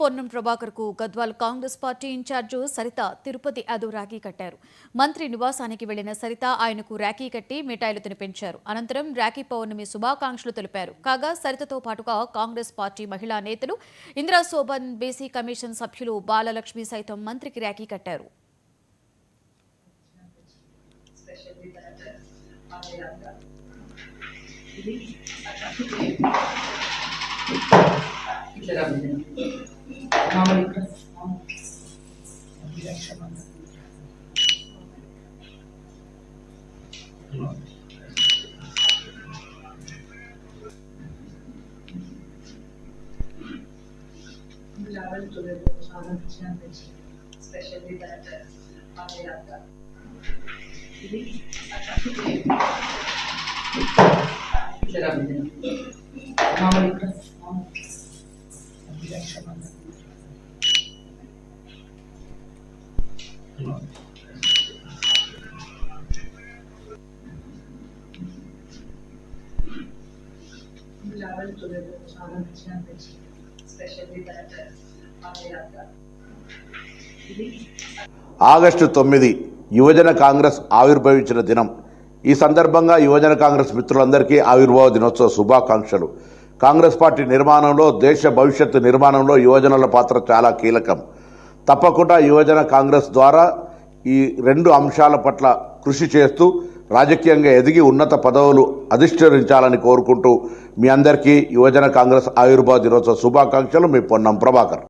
పొన్నం ప్రభాకర్ కు Gadwal Congress party in charge Saritha Tirupati అదు రాఖీ కట్టారు. మంత్రి నివాసానికి వెళ్లిన సరిత ఆయనకు రాఖీ కట్టి మిఠాయిలు తినిపించారు. అనంతరం రాఖీ పౌర్ణమి శుభాకాంక్షలు తెలిపారు. కాగా సరితతో పాటుగా కాంగ్రెస్ పార్టీ మహిళా నేతలు ఇందిరా శోభన్, బీసీ కమిషన్ సభ్యులు బాలలక్ష్మి సైతం మంత్రికి రాఖీ కట్టారు. ఆగస్టు 9 యువజన కాంగ్రెస్ ఆవిర్భవించిన దినం. ఈ సందర్భంగా యువజన కాంగ్రెస్ మిత్రులందరికీ ఆవిర్భావ దినోత్సవ శుభాకాంక్షలు. కాంగ్రెస్ పార్టీ నిర్మాణంలో, దేశ భవిష్యత్తు నిర్మాణంలో యువజనుల పాత్ర చాలా కీలకం. తప్పకుండా యువజన కాంగ్రెస్ ద్వారా ఈ రెండు అంశాల పట్ల కృషి చేస్తూ రాజకీయంగా ఎదిగి ఉన్నత పదవులు అధిష్ఠించాలని కోరుకుంటూ మీ అందరికీ యువజన కాంగ్రెస్ ఆవిర్భావ దినోత్సవ శుభాకాంక్షలు. మీ పొన్నం ప్రభాకర్.